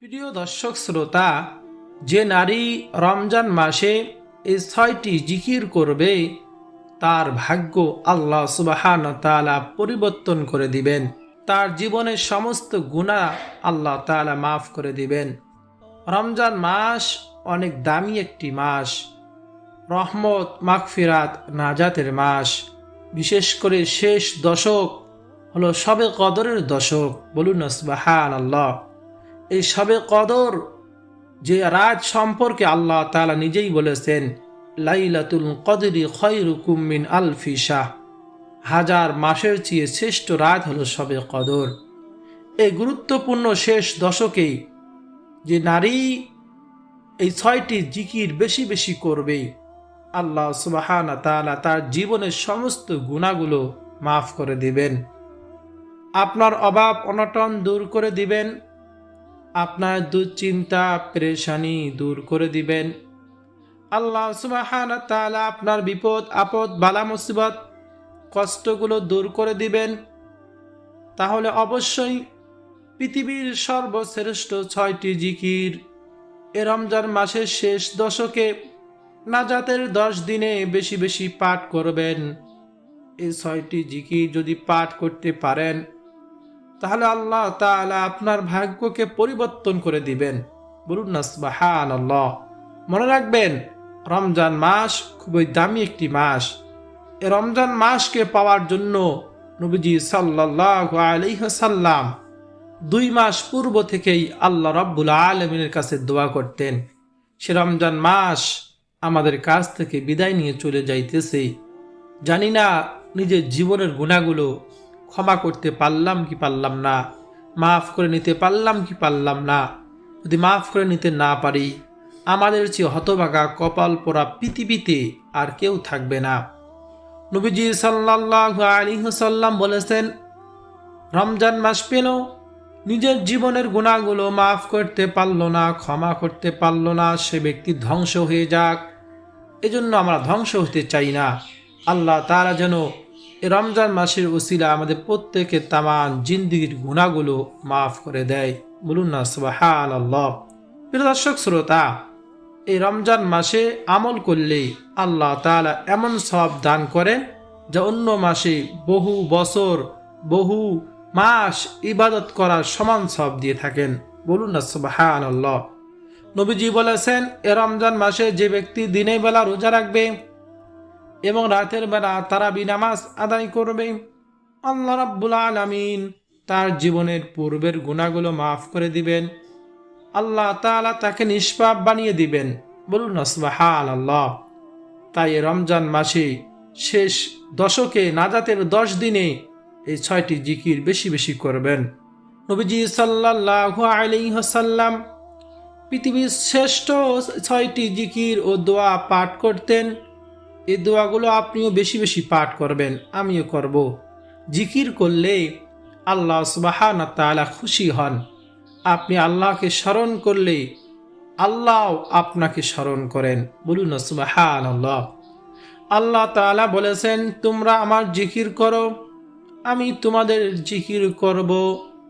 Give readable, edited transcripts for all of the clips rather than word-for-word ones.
প্রিয় দর্শক শ্রোতা, যে নারী রমজান মাসে এই ৬টি জিকির করবে তার ভাগ্য আল্লাহ সুবহানাহু ওয়া তাআলা পরিবর্তন করে দিবেন। তার জীবনের সমস্ত গুনাহ আল্লাহ তাআলা মাফ করে দিবেন। রমজান মাস অনেক দামি একটি মাস, রহমত, মাগফিরাত, নাজাতের মাস। বিশেষ করে শেষ দশক হলো শবে কদরের দশক। বলুন না সুবহানাল্লাহ। এই শবে কদর যে রাত সম্পর্কে আল্লাহ তাআলা নিজেই বলেছেন, লাইলাতুল কদরি খায়রুকুম মিন আলফি শাহ, হাজার মাসের চেয়ে শ্রেষ্ঠ রাত হলো শবে কদর। এই গুরুত্বপূর্ণ শেষ দশকে যে নারী এই ৬টি জিকির বেশি বেশি করবে, আল্লাহ সুবহানাহু ওয়া তাআলা তার জীবনের সমস্ত গুনাহগুলো মাফ করে দিবেন। আপনার অভাব অনটন দূর করে দিবেন, আপনার দুশ্চিন্তা পেরেশানি দূর করে দিবেন। আল্লাহ সুবহানাহু ওয়া তাআলা আপনার বিপদ আপদ বালা মুসিবত কষ্টগুলো দূর করে দিবেন। তাহলে অবশ্যই পৃথিবীর সর্বশ্রেষ্ঠ ৬টি জিকির এ রমজান মাসের শেষ দশকে নাজাতের ১০ দিনে বেশি বেশি পাঠ করবেন। এই ৬টি জিকির যদি পাঠ করতে পারেন তাহলে আল্লাহ তাআলা আপনার ভাগ্যকে পরিবর্তন করে দিবেন। বলুন না সুবহানাল্লাহ। মনে রাখবেন, রমজান মাস খুবই দামি একটি মাস। এই রমজান মাসকে পাওয়ার জন্য নবীজি সাল্লাল্লাহু আলাইহি ওয়াসাল্লাম ২ মাস পূর্ব থেকেই আল্লাহ রাব্বুল আলামিনের কাছে দোয়া করতেন। সে রমজান মাস আমাদের কাছ থেকে বিদায় নিয়ে চলে যাইতেছে। জানি না নিজের জীবনের গুনাহগুলো ক্ষমা করতে পারলাম কি পারলাম না, মাফ করে নিতে পারলাম কি পারলাম না। যদি মাফ করে নিতে না পারি, আমাদের চেয়ে হতভাগা কপাল পোড়া পৃথিবীতে আর কেউ থাকবে না। নবীজি সাল্লাল্লাহু আলাইহি ওয়াসাল্লাম বলেছেন, রমজান মাস পেল, নিজের জীবনের গুনাহগুলো মাফ করতে পারলো না, ক্ষমা করতে পারলো না, সে ব্যক্তি ধ্বংস হয়ে যাক। এজন্য আমরা ধ্বংস হতে চাই না। আল্লাহ তাআলা যেন এই রমজান মাসের ওসিলা আমাদের প্রত্যেকের তামাম জিন্দেগির গুনাহগুলো মাফ করে দেয়। বলুন না সুবহানাল্লাহ। প্রিয় দর্শক শ্রোতা, এই রমজান মাসে আমল করলে আল্লাহ তাআলা এমন সওয়াব দান করেন যা অন্য মাসে বহু বছর বহু মাস ইবাদত করার সমান সওয়াব দিয়ে থাকেন। বলুন না সুবহানাল্লাহ। নবীজি বলেছেন, এ রমজান মাসে যে ব্যক্তি দিনের বেলা রোজা রাখবে এবং রাতের বেলা তারাবি নামাজ আদায় করবে, আল্লাহ রাব্বুল আলামিন তার জীবনের পূর্বের গুনাহগুলো মাফ করে দিবেন। আল্লাহ তাআলা তাকে নিষ্পাপ বানিয়ে দিবেন। বলুন না সুবহানাল্লাহ। তাই রমজান মাসে শেষ দশকে নাজাতের ১০ দিনে এই ৬টি জিকির বেশি বেশি করবেন। নবীজি সাল্লাল্লাহু আলাইহি ওয়াসাল্লাম পৃথিবীর শ্রেষ্ঠ ৬টি জিকির ও দোয়া পাঠ করতেন। এই দোয়াগুলো আপনিও বেশি বেশি পাঠ করবেন, আমিও করব। জিকির করলে আল্লাহ সুবহানাহু ওয়া তাআলা খুশি হন। আপনি আল্লাহকে স্মরণ করলে আল্লাহ আপনাকে স্মরণ করেন। বলুন না সুবহানাল্লাহ। আল্লাহ তাআলা বলেছেন, তোমরা আমার জিকির করো, আমি তোমাদের জিকির করব।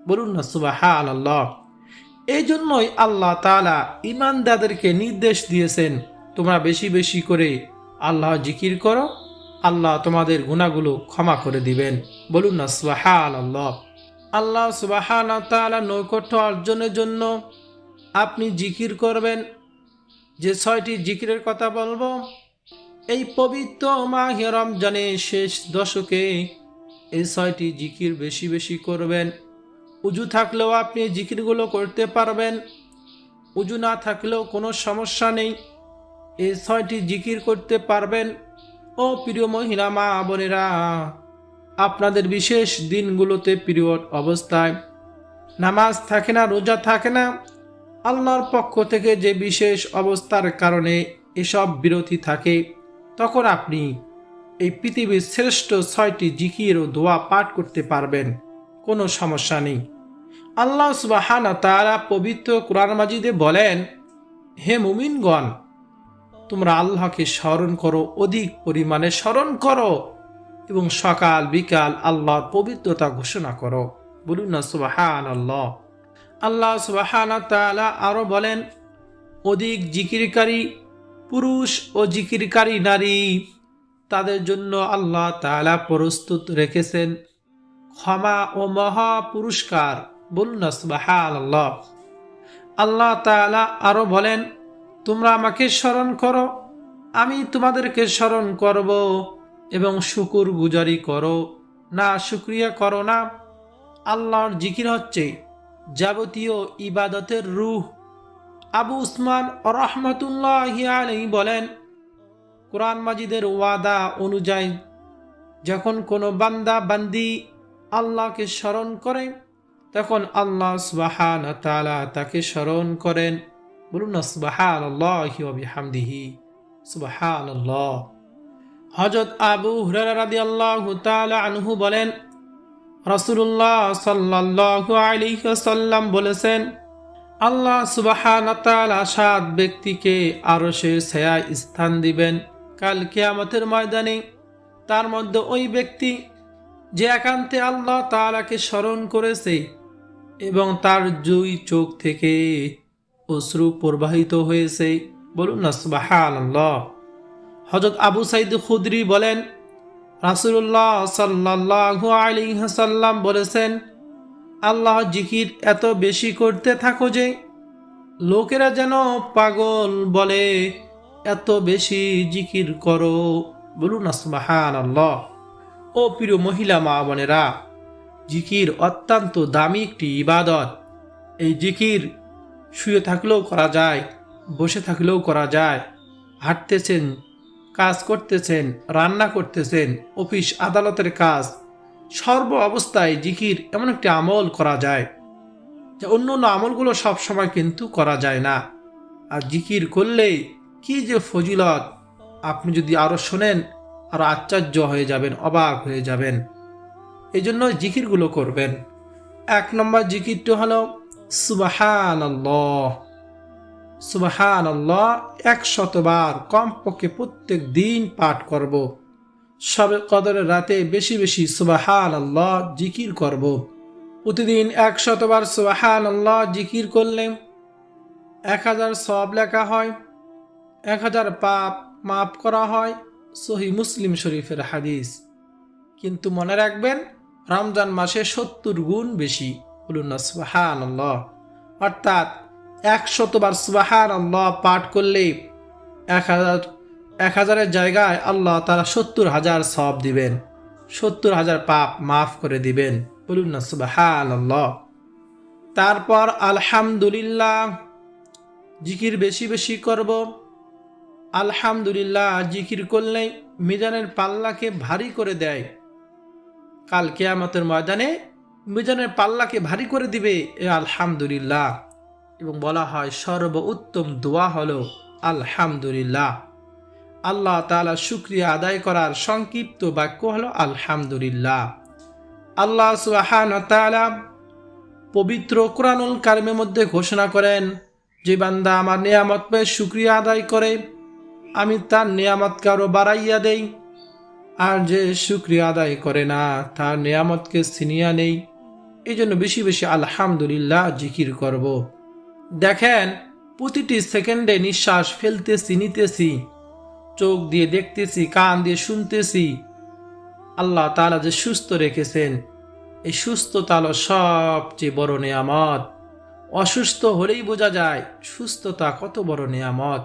বলুন না সুবহানাল্লাহ। এই জন্যই আল্লাহ তাআলা ঈমানদারদেরকে নির্দেশ দিয়েছেন, তোমরা বেশি বেশি করে আল্লাহ জিকির করো, আল্লাহ তোমাদের গুনাহগুলো ক্ষমা করে দিবেন। বলুন না সুবহানাল্লাহ। আল্লাহ সুবহানাহু ওয়া তাআলা নৈকট্য অর্জনের জন্য আপনি জিকির করবেন। যে ৬টি জিকিরের কথা বলবো, এই পবিত্র মাহে রমজানের শেষ দশকে এই ৬টি জিকির বেশি বেশি করবেন। উজু থাকলেও আপনি এই জিকিরগুলো করতে পারবেন, উজু না থাকলেও কোনো সমস্যা নেই, এই ৬টি জিকির করতে পারবেন। ও প্রিয় মহিলা মা বোনেরা, আপনাদের বিশেষ দিনগুলোতে পিরিয়ড অবস্থায় নামাজ থাকে না, রোজা থাকে না, আল্লাহর পক্ষ থেকে যে বিশেষ অবস্থার কারণে এসব বিরতি থাকে, তখন আপনি এই পৃথিবীর শ্রেষ্ঠ ৬টি জিকির ও দোয়া পাঠ করতে পারবেন, কোনো সমস্যা নেই। আল্লাহ সুবহানাহু ওয়া তাআলা পবিত্র কোরআন মাজিদে বলেন, হে মুমিনগণ, তোমরা আল্লাহকে স্মরণ করো, অধিক পরিমাণে স্মরণ করো এবং সকাল বিকাল আল্লাহর পবিত্রতা ঘোষণা করো। বলুন না সুবহানাল্লাহ। আল্লাহ সুবহানাহু ওয়া তাআলা আরো বলেন, অধিক জিকিরকারী পুরুষ ও জিকিরকারী নারী তাদের জন্য আল্লাহ তাআলা প্রস্তুত রেখেছেন ক্ষমা ও মহা পুরস্কার। বলুন না সুবহানাল্লাহ। আল্লাহ তাআলা আরো বলেন, তোমরা আমাকে স্মরণ করো, আমি তোমাদেরকে স্মরণ করব, এবং শুকুর গুজারি করো না, শুকরিয়া করো না। আল্লাহর জিকির হচ্ছে যাবতীয় ইবাদতের রূহ। আবু উসমান রাহমাতুল্লাহি আলাইহি বলেন, কোরআন মাজিদের ওয়াদা অনুযায়ী যখন কোনো বান্দা বান্দি আল্লাহকে স্মরণ করে, তখন আল্লাহ সুবহানাহু ওয়া তাআলা তাকে স্মরণ করেন। বলুন না সুবহানাল্লাহি ওয়া বিহামদিহি, সুবহানাল্লাহ। হযরত আবু হুরায়রা রাদিয়াল্লাহু তাআলা আনহু বলেন, রাসূলুল্লাহ সাল্লাল্লাহু আলাইহি ওয়াসাল্লাম বলেছেন, আল্লাহ সুবহানাহু ওয়া তাআলা 7 ব্যক্তিকে আরশের ছায়ায় স্থান দিবেন কাল কিয়ামতের ময়দানে। তার মধ্যে ওই ব্যক্তি যে একান্তে আল্লাহ তাআলাকে স্মরণ করেছে এবং তার 2 চোখ থেকে অশ্রু প্রবাহিত হয়েছে। বলুন না সুবহানাল্লাহ। হযরত আবু সাঈদ খুদরি বলেন, রাসূলুল্লাহ সাল্লাল্লাহু আলাইহি ওয়াসাল্লাম বলেছেন, আল্লাহ জিকির এত বেশি করতে থাকো যে লোকেরা যেন পাগল বলে, এত বেশি জিকির করো। বলুন না সুবহানাল্লাহ। ও প্রিয় মহিলা মা বোনেরা, জিকির অত্যন্ত দামি একটি ইবাদত। এই জিকির শুয়ে থাকলেও করা যায়, বসে থাকলেও করা যায়, হাঁটতেছেন, কাজ করতেছেন, রান্না করতেছেন, অফিস আদালতের কাজ, সর্ব অবস্থায় জিকির এমন একটি আমল করা যায় যে অন্য অন্য আমলগুলো সব সময় কিন্তু করা যায় না। আর জিকির করলে কি যে ফজিলত, আপনি যদি আরো শোনেন আরো আশ্চর্য হয়ে যাবেন, অবাক হয়ে যাবেন। এই জন্য জিকিরগুলো করবেন। 1 নম্বর জিকিরটা হলো সুবহানাল্লাহ। সুবহানাল্লাহ 100 বার কমপক্ষে প্রত্যেক দিন পাঠ করব। শবে কদরের রাতে বেশি বেশি সুবহানাল্লাহ জিকির করব। প্রতিদিন 100 বার সুবহানাল্লাহ জিকির করলে 1000 সওয়াব লেখা হয়, 1000 পাপ মাফ করা হয়। সহিহ মুসলিম শরীফের হাদিস। কিন্তু মনে রাখবেন, রমজান মাসে 70 গুণ বেশি। বলুন না সুবহানাল্লাহ। অর্থাৎ 100 বার সুবহানাল্লাহ পাঠ করলে 1000-এর জায়গায় আল্লাহ তাআলা 70,000 সওয়াব দিবেন, 70,000 পাপ মাফ করে দিবেন। বলুন না সুবহানাল্লাহ। তারপর আলহামদুলিল্লাহ জিকির বেশি বেশি করব। আলহামদুলিল্লাহ জিকির করলে মিজানের পাল্লাকে ভারী করে দেয়। কাল কিয়ামতের ময়দানে মিজানের পাল্লাকে ভারী করে দিবে এ আলহামদুলিল্লাহ। এবং বলা হয় সর্ব উত্তম দোয়া হলো আলহামদুলিল্লাহ। আল্লাহ তাআলা শুকরিয়া আদায় করার সংক্ষিপ্ত বাক্য হলো আলহামদুলিল্লাহ। আল্লাহ সুবহানাহু ওয়া তাআলা পবিত্র কোরআনুল কারিমের মধ্যে ঘোষণা করেন, যে বান্দা আমার নিয়ামত পেয়ে শুকরিয়া আদায় করে আমি তার নিয়ামতকে আরো বাড়াইয়া দেই, আর যে শুকরিয়া আদায় করে না তার নিয়ামতকে ছিনিয়া নেই। এই জন্য বেশি বেশি আলহামদুলিল্লাহ জিকির করব। দেখেন, প্রতিটি সেকেন্ডে নিঃশ্বাস ফেলতেছি, নিতেছি, চোখ দিয়ে দেখতেছি, কান দিয়ে শুনতেছি। আল্লাহ তাআলা যে সুস্থ রেখেছেন, এই সুস্থতা হলো সবচেয়ে বড় নিয়ামত। অসুস্থ হলেই বোঝা যায় সুস্থতা কত বড় নিয়ামত।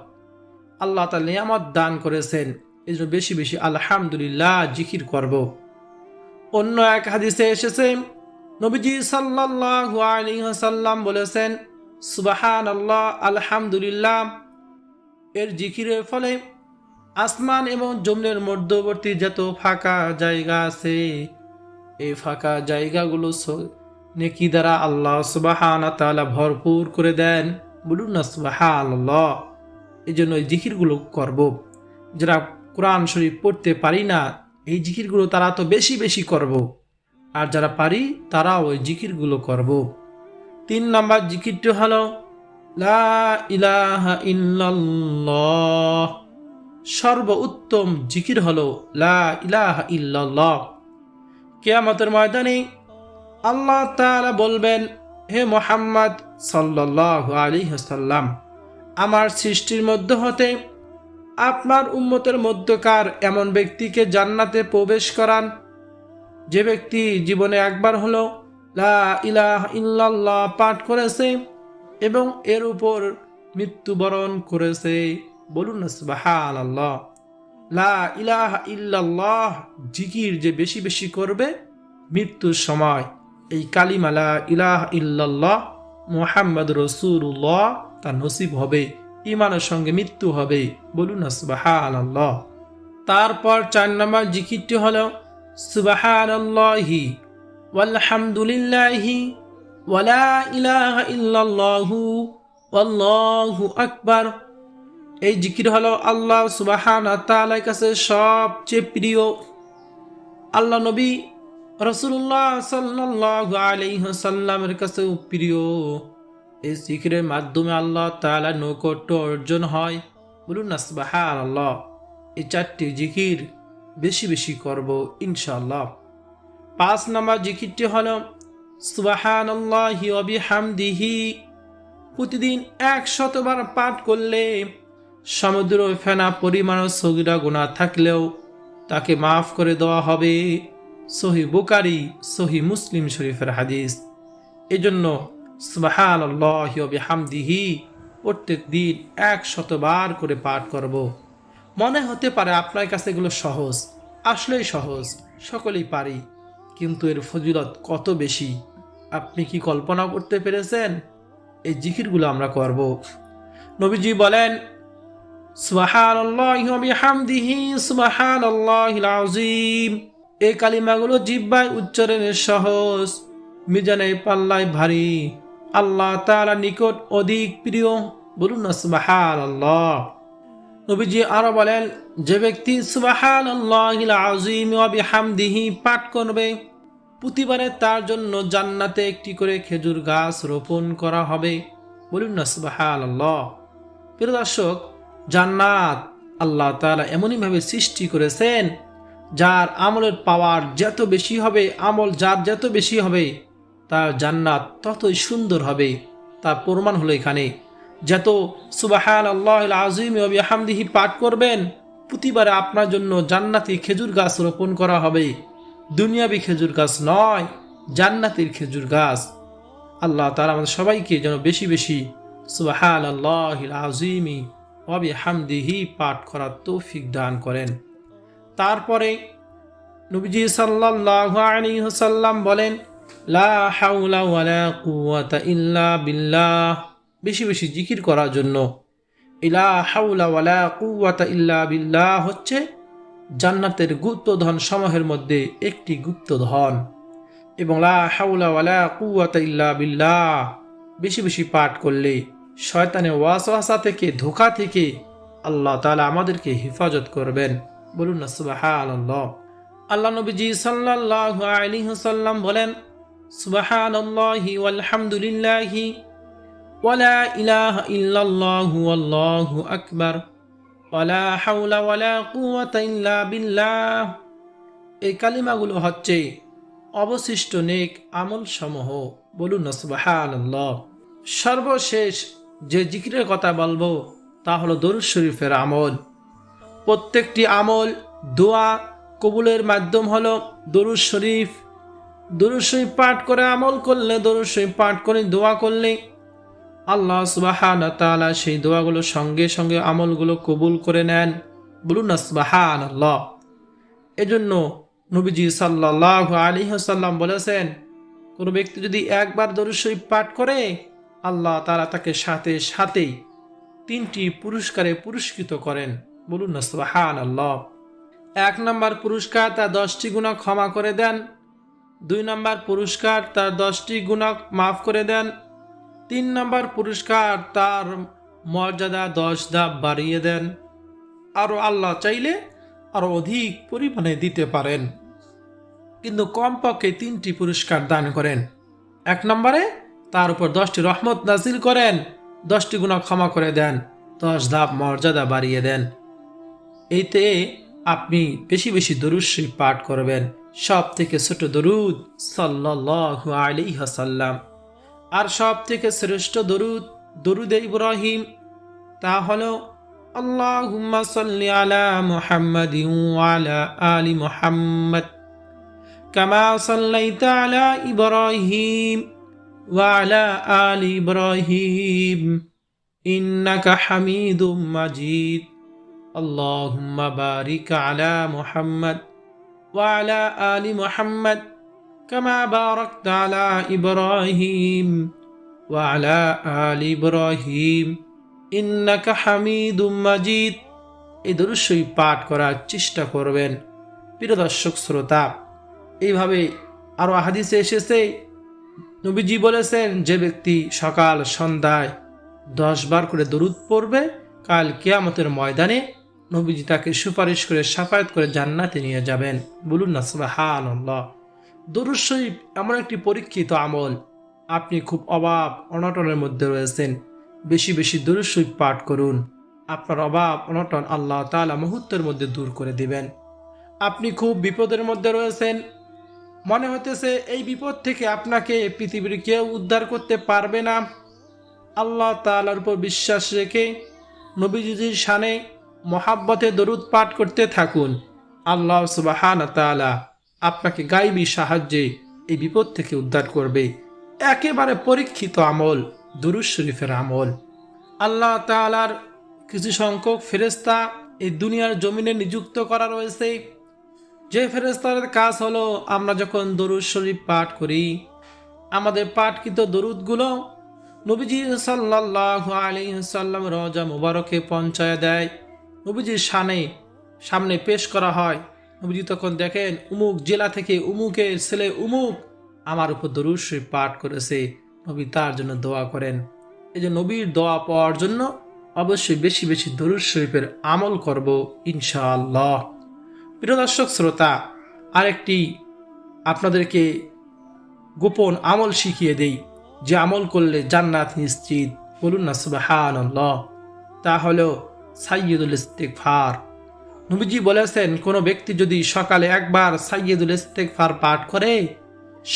আল্লাহ তাআলা নিয়ামত দান করেছেন, এই জন্য বেশি বেশি আলহামদুলিল্লাহ জিকির করব। অন্য এক হাদিসে এসেছে, নবীজি সাল্লাল্লাহু আলাইহি ওয়াসাল্লাম বলেছেন, সুবহানাল্লাহ আলহামদুলিল্লাহ এর জিকিরের ফলে আসমান এবং জমিনের মধ্যবর্তী যত ফাঁকা জায়গা আছে, এই ফাঁকা জায়গাগুলো নেকি দ্বারা আল্লাহ সুবহানাহু ওয়া তাআলা ভরপুর করে দেন। বলুন না সুবহানাল্লাহ। এই জন্য এই জিকিরগুলো করব। যারা কোরআন শরীফ পড়তে পারি না, এই জিকিরগুলো তারা তো বেশি বেশি করব, আর যারা পারি তারাও ওই জিকিরগুলো করব। 3 নম্বর জিকিরটি হলো লা ইলাহা ইল্লাল্লাহ। সর্ব উত্তম জিকির হলো লা ইলাহা ইল্লাল্লাহ। কিয়ামতের ময়দানে আল্লাহ তাআলা বলবেন, হে মুহাম্মদ সাল্লাল্লাহু আলাইহি ওয়াসাল্লাম, আমার সৃষ্টির মধ্য হতে আপনার উম্মতের মধ্যকার এমন ব্যক্তিকে জান্নাতে প্রবেশ করান যে ব্যক্তি জীবনে একবার হলো লা ইলাহা ইল্লাল্লাহ পাঠ করেছে এবং এর উপর মৃত্যুবরণ করেছে। বলুন না সুবহানাল্লাহ। লা ইলাহা ইল্লাল্লাহ জিকির যে বেশি বেশি করবে মৃত্যুর সময় এই কালিমা লা ইলাহা ইল্লাল্লাহ মুহাম্মদ রাসূলুল্লাহ তার নসিব হবে, ঈমানের সঙ্গে মৃত্যু হবে। বলুন না সুবহানাল্লাহ। তারপর 4 নম্বর জিকিরটি হলো সুবহানাল্লাহি ওয়ালহামদুলিল্লাহি ওয়ালা ইলাহা ইল্লাল্লাহু ওয়াল্লাহু আকবার। এই জিকির হলো আল্লাহ সুবহানাহু ওয়া তাআলার কাছে সবচেয়ে প্রিয়। আল্লাহ নবী রাসূলুল্লাহ সাল্লাল্লাহু আলাইহি ওয়াসাল্লামের কাছেও প্রিয়। এই জিকিরের মাধ্যমে আল্লাহ তাআলার নৈকট্য অর্জন হয়। বলুন না সুবহানাল্লাহ। এই 4টি জিকির বেশি বেশি করব ইনশাআল্লাহ। 5 নম্বর জিকিরটি হলো সুবহানাল্লাহি ওয়া বিহামদিহি। প্রতিদিন 100 বার পাঠ করলে সমুদ্র ফেনা পরিমাণ সগীরা গুনাহ থাকলেও তাকে মাফ করে দেওয়া হবে। সহিহ বুখারী, সহিহ মুসলিম শরীফের হাদিস। এজন্য সুবহানাল্লাহি ওয়া বিহামদিহি প্রত্যেক দিন 100 বার করে পাঠ করব। মনে হতে পারে আপনার কাছে এগুলো সহজ, আসলেই সহজ, সকলেই পারি, কিন্তু এর ফজিলত কত বেশি আপনি কি কল্পনা করতে পেরেছেন? এই জিকিরগুলো আমরা করব। নবীজি বলেন সুবহানাল্লাহি ওয়া বিহামদিহি সুবহানাল্লাহিল আযীম। এই কালিমাগুলো জিহ্বায় উচ্চারণের সহজ, মিজানের পাল্লায় ভারী, আল্লাহ তাআলার নিকট অধিক প্রিয়। বলুন না সুবহানাল্লাহ। নবীজি আরো বলেন, যে ব্যক্তি সুবহানাল্লাহিল আযীম ওয়া বিহামদিহি পাঠ করবে প্রতিবারে তার জন্য জান্নাতে একটি করে খেজুর গাছ রোপণ করা হবে। বলুন না সুবহানাল্লাহ। প্রিয় দর্শক, জান্নাত আল্লাহ তাআলা এমনই ভাবে সৃষ্টি করেছেন যার আমলের পাওয়ার যত বেশি হবে, আমল যার যত বেশি হবে তার জান্নাত ততই সুন্দর হবে। তার প্রমাণ হলো এখানে যত সুবহানাল্লাহিল আযীম ওয়া বিহামদিহি পাঠ করবেন প্রতিবারে আপনার জন্য জান্নাতি খেজুর গাছ রোপণ করা হবে। দুনিয়াবি খেজুর গাছ নয়, জান্নাতের খেজুর গাছ। আল্লাহ তাআলা আমাদের সবাইকে যেন বেশি বেশি সুবহানাল্লাহিল আযীম ওয়া বিহামদিহি পাঠ করার তৌফিক দান করেন। তারপরে নবীজি সাল্লাল্লাহু আলাইহি ওয়াসাল্লাম বলেন, লা হাওলা ওয়ালা কুওয়াতা ইল্লা বিল্লাহ। বেশি বেশি জিকির করার জন্য লা হাওলা ওয়ালা কুওয়াতা ইল্লা বিল্লাহ হচ্ছে জান্নাতের গুপ্তধন সমূহের মধ্যে একটি গুপ্তধন, এবং লা হাওলা ওয়ালা কুওয়াতা ইল্লা বিল্লাহ বেশি বেশি পাঠ করলে শয়তানের ওয়াসওয়াসা থেকে, ধোঁকা থেকে আল্লাহ তাআলা আমাদেরকে হেফাজত করবেন। বলুন না সুবহানাল্লাহ। আল্লাহ নবীজি সাল্লাল্লাহু আলাইহি ওয়াসাল্লাম বলেন, সুবহানাল্লাহি ওয়ালহামদুলিল্লাহি ওয়ালা ইলাহা ইল্লাল্লাহু ওয়াল্লাহু আকবার ওয়ালা হাওলা ওয়ালা কুওয়াতা ইল্লা বিল্লাহ। এই কালিমাগুলো হচ্ছে অবশিষ্ট নেক আমল সমূহ। বলুন না সুবহানাল্লাহ। সর্বশেষ যে জিকিরের কথা বলবো তা হলো দরুদ শরীফের আমল। প্রত্যেকটি আমল দোয়া কবুলের মাধ্যম হলো দরুদ শরীফ। দরুদ শরীফ পাঠ করে আমল করলে, দরুদ শরীফ পাঠ করে দোয়া করলে আল্লাহ সুবহানাহু ওয়া তাআলা সেই দোয়াগুলো সঙ্গে সঙ্গে আমলগুলো কবুল করে নেন। বলুন না সুবহানাল্লাহ। এজন্য নবীজি সাল্লাল্লাহু আলাইহি ওয়াসাল্লাম বলেছেন, কোনো ব্যক্তি যদি একবার দরুদ শরীফ পাঠ করে আল্লাহ তাআলা তাকে সাথে সাথেই 3টি পুরস্কারে পুরস্কৃত করেন। বলুন না সুবহানাল্লাহ। 1 নম্বর পুরস্কার তার 10টি গুনাহ ক্ষমা করে দেন। 2 নম্বর পুরস্কার তার 10টি গুনাহ মাফ করে দেন। 3 নম্বর পুরস্কার তার মর্যাদা 10 ধাপ বাড়িয়ে দেন। আরো আল্লাহ চাইলে আরো অধিক পরিমাণে দিতে পারেন, কিন্তু কমপক্ষে 3টি পুরস্কার দান করেন। 1 নম্বরে তার উপর 10টি রহমত নাজিল করেন, 10টি গুনাহ ক্ষমা করে দেন, 10 ধাপ মর্যাদা বাড়িয়ে দেন। এইতে আপনি বেশি বেশি দরুদ শরীফ পাঠ করবেন। সব থেকে ছোট দরুদ সাল্লাল্লাহু আলাইহি ওয়াসাল্লাম, আর সব থেকে শ্রেষ্ঠ দরুদ দরুদে ইব্রাহিম, তা হলো আল্লাহুম্মা সাল্লি আলা মুহাম্মাদিন ওয়া আলা আলি মুহাম্মাদ কামা সাল্লাইতা আলা ইব্রাহিম ওয়া আলা আলি ইব্রাহিম ইন্নাকা হামিদুম মাজিদ। আল্লাহুম্মা বারিক আলা মুহাম্মাদ ওয়া আলা আলি মুহাম্মাদ কামা বারাকতা আলা ইব্রাহিম ওয়া আলা আলি ইব্রাহিম ইন্নাকা হামিদুম মাজিদ। এই দরুদ শরীফ পাঠ করার চেষ্টা করবেন। প্রিয় দর্শক শ্রোতা, এইভাবে আরো হাদিসে এসেছে, নবীজি বলেছেন, যে ব্যক্তি সকাল সন্ধ্যায় 10 বার করে দরুদ পড়বে, কাল কিয়ামতের ময়দানে নবীজি তাকে সুপারিশ করে শাফায়াত করে জান্নাতে নিয়ে যাবেন। বলুন না সুবহানাল্লাহ। দরুদ শরীফ এমন একটি পরীক্ষিত আমল, আপনি খুব অভাব অনটনের মধ্যে রয়েছেন, বেশি বেশি দরুদ শরীফ পাঠ করুন। আপনার অভাব অনটন আল্লাহ তাআলা মুহূর্তের মধ্যে দূর করে দিবেন। আপনি খুব বিপদের মধ্যে রয়েছেন, মনে হতেছে এই বিপদ থেকে আপনাকে পৃথিবীর কেউ উদ্ধার করতে পারবে না। আল্লাহ তাআলার উপর বিশ্বাস রেখে নবীজির শানে মহাব্বতে দরুদ পাঠ করতে থাকুন। আল্লাহ সুবহানাহু ওয়া তাআলা আপনাকে গায়বী সাহায্যে এই বিপদ থেকে উদ্ধার করবে। একেবারে পরীক্ষিত আমল দুরূদ শরীফের আমল। আল্লাহ তাআলার কিছু সংখ্যক ফেরেশতা এই দুনিয়ার জমিনে নিযুক্ত করা রয়েছে, যে ফেরেশতাদের কাজ হলো আমরা যখন দরুদ শরীফ পাঠ করি, আমাদের পাঠকৃত দরুদগুলো নবীজি সাল্লাল্লাহু আলাইহি ওয়াসাল্লাম রওজা মুবারকে পৌঁছায় দেয়, নবীজির সামনে পেশ করা হয়। নবীজি তখন দেখেন উমুক জেলা থেকে উমুকের ছেলে উমুক আমার উপর দরুদ শরীফ পাঠ করেছে, নবী তার জন্য দোয়া করেন। এই যে নবীর দোয়া পাওয়ার জন্য অবশ্যই বেশি বেশি দরুদ শরীফের আমল করব ইনশাআল্লাহ। প্রিয় দর্শক শ্রোতা, আরেকটি আপনাদেরকে গোপন আমল শিখিয়ে দেই, যে আমল করলে জান্নাত নিশ্চিত। বলুন না সুবহানাল্লাহ। তা হলো সাইয়্যিদুল ইস্তিগফার। নবীজি বলেছেন, কোনো ব্যক্তি যদি সকালে একবার সাইয়্যিদুল ইস্তিগফার পাঠ করে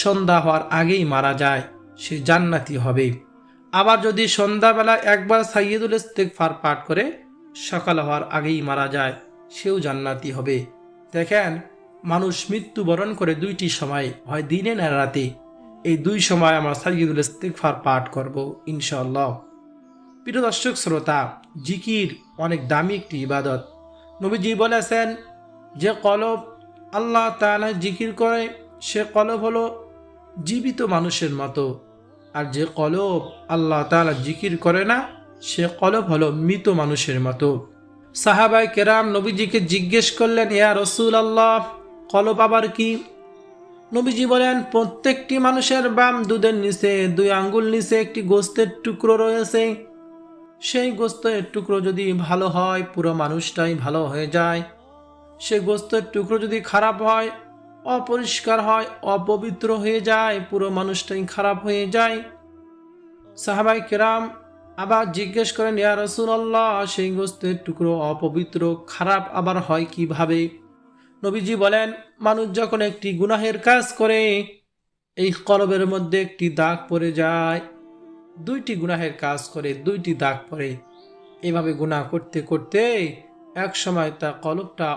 সন্ধ্যা হওয়ার আগেই মারা যায়, সে জান্নাতি হবে। আবার যদি সন্ধ্যাবেলা একবার সাইয়্যিদুল ইস্তিগফার পাঠ করে সকাল হওয়ার আগেই মারা যায়, সেও জান্নাতি হবে। দেখেন, মানুষ মৃত্যুবরণ করে দুইটি সময়, হয় দিনে না রাতে। এই দুই সময় আমরা সাইয়্যিদুল ইস্তিগফার পাঠ করব ইনশাআল্লাহ। প্রিয় দর্শক শ্রোতা, জিকির অনেক দামি একটি ইবাদত। নবীজি বলেছেন, যে কলব আল্লাহ তাআলা জিকির করে সে কলব হলো জীবিত মানুষের মতো, আর যে কলব আল্লাহ তাআলা জিকির করে না সে কলব হলো মৃত মানুষের মতো। সাহাবায়ে কেরাম নবীজিকে জিজ্ঞেস করলেন, ইয়া রাসূলুল্লাহ, কলব আবার কি? নবীজি বলেন, প্রত্যেকটি মানুষের বাম দুধের নিচে 2 আঙ্গুল নিচে একটি গোস্তের টুকরো রয়েছে। সেই গোস্তের টুকরো যদি ভালো হয় পুরো মানুষটাই ভালো হয়ে যায়, সেই গোস্তের টুকরো যদি খারাপ হয়, অপরিষ্কার হয়, অপবিত্র হয়ে যায়, পুরো মানুষটাই খারাপ হয়ে যায়। সাহাবায়ে কেরাম আবার জিজ্ঞেস করেন, ইয়া রাসূলুল্লাহ, সেই গোস্তের টুকরো অপবিত্র খারাপ আবার হয় কিভাবে? নবীজি বলেন, মানুষ যখন একটি গুনাহের কাজ করে এই কলবের মধ্যে একটি দাগ পড়ে যায়। 2টি গুনাহের কাজ করে 2টি দাগ পড়ে। এভাবে গুনাহ করতে করতে এক সময় তার কলবটা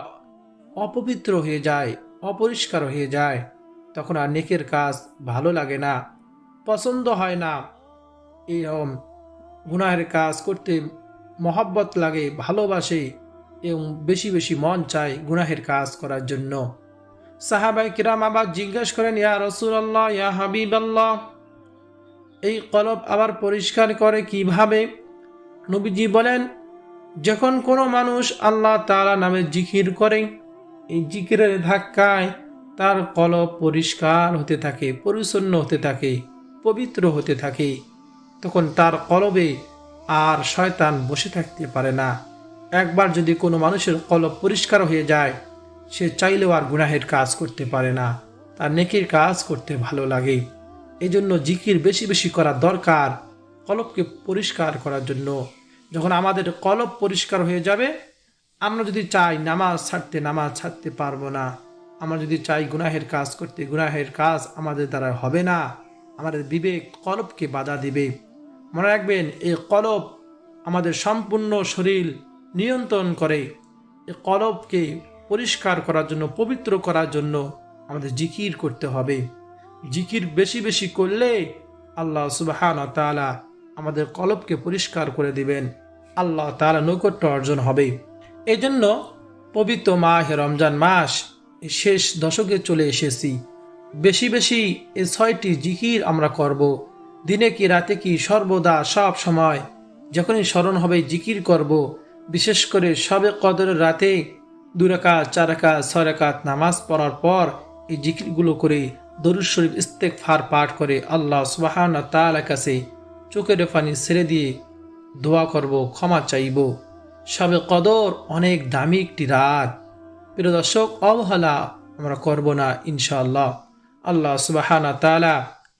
অপবিত্র হয়ে যায়, অপরিষ্কার হয়ে যায়। তখন আর নেকের কাজ ভালো লাগে না, পছন্দ হয় না। এরকম গুনাহের কাজ করতে মহব্বত লাগে, ভালোবাসে এবং বেশি বেশি মন চায় গুনাহের কাজ করার জন্য। সাহাবায়ে কিরাম আবার জিজ্ঞেস করেন, ইয়া রাসূলুল্লাহ, ইয়া হাবিবাল্লাহ, এই কলব আবার পরিষ্কার করে কিভাবে? নবীজি বলেন, যখন কোনো মানুষ আল্লাহ তাআলা নামে জিকির করে, এই জিকিরের ধাক্কায় তার কলব পরিষ্কার হতে থাকে, পরিচ্ছন্ন হতে থাকে, পবিত্র হতে থাকে। তখন তার কলবে আর শয়তান বসে থাকতে পারে না। একবার যদি কোনো মানুষের কলব পরিষ্কার হয়ে যায়, সে চাইলেও আর গুনাহের কাজ করতে পারে না, তার নেকির কাজ করতে ভালো লাগে। এই জন্য জিকির বেশি বেশি করা দরকার, কলবকে পরিষ্কার করার জন্য। যখন আমাদের কলব পরিষ্কার হয়ে যাবে, আমরা যদি চাই নামাজ ছাড়তে পারবো না। আমরা যদি চাই গুনাহের কাজ করতে, গুনাহের কাজ আমাদের দ্বারা হবে না। আমাদের বিবেক কলবকে বাধা দিবে। মনে রাখবেন, এই কলব আমাদের সম্পূর্ণ শরীর নিয়ন্ত্রণ করে। এই কলবকে পরিষ্কার করার জন্য, পবিত্র করার জন্য আমাদের জিকির করতে হবে। জিকির বেশি বেশি করলে আল্লাহ সুবহানাহু ওয়া তাআলা আমাদের কলবকে পরিষ্কার করে দিবেন, আল্লাহ তাআলা নৈকট্য অর্জন হবে। এই জন্য পবিত্র মাহে রমজান মাস এই শেষ দশকে চলে এসেছি। বেশি বেশি এই 6টি জিকির আমরা করব। দিনে কি রাতে কি সর্বদা সব সময় যখনই স্মরণ হবে জিকির করব। বিশেষ করে শবে কদরের রাতে 2 রাকাত 4 রাকাত 6 রাকাত নামাজ পড়ার পর এই জিকিরগুলো করে দরুদ শরীফ ইস্তেগফার পাঠ করে আল্লাহ সুবহানাহু ওয়া তাআলার কাছে চোখের পানি ছেড়ে দিয়ে দোয়া করব, ক্ষমা চাইব। শবে কদর অনেক দামি একটি রাত। প্রিয় দর্শক, অবহেলা আমরা করব না ইনশাআল্লাহ। আল্লাহ সুবহানাহু ওয়া তাআলা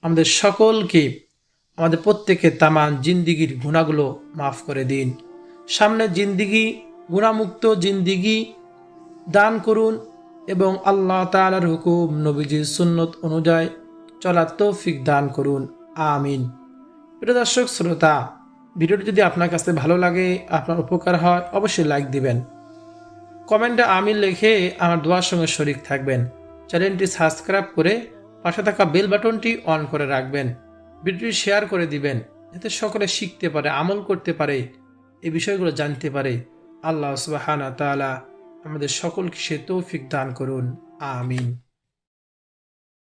আমাদের সকলকে, আমাদের প্রত্যেকের তামান জিন্দিগির গুনাহগুলো মাফ করে দিন। সামনে জিন্দিগি, গুনাহমুক্ত জিন্দিগি দান করুন এবং আল্লাহ তাআলার হুকুম, নবীজির সুন্নত অনুযায়ী চলার তৌফিক দান করুন। আমিন। প্রিয় দর্শক শ্রোতা, ভিডিওটি যদি আপনার কাছে ভালো লাগে, আপনার উপকার হয়, অবশ্যই লাইক দিবেন। কমেন্টে আমিন লিখে আমার দোয়ার সঙ্গে শরীক থাকবেন। চ্যানেলটি সাবস্ক্রাইব করে পাশে থাকা বেল বাটনটি অন করে রাখবেন। ভিডিওটি শেয়ার করে দিবেন, যাতে সকলে শিখতে পারে, আমল করতে পারে, এই বিষয়গুলো জানতে পারে। আল্লাহ সুবহানাহু ওয়া তাআলা আমাদের সকলকে সে তৌফিক দান করুন। আমিন।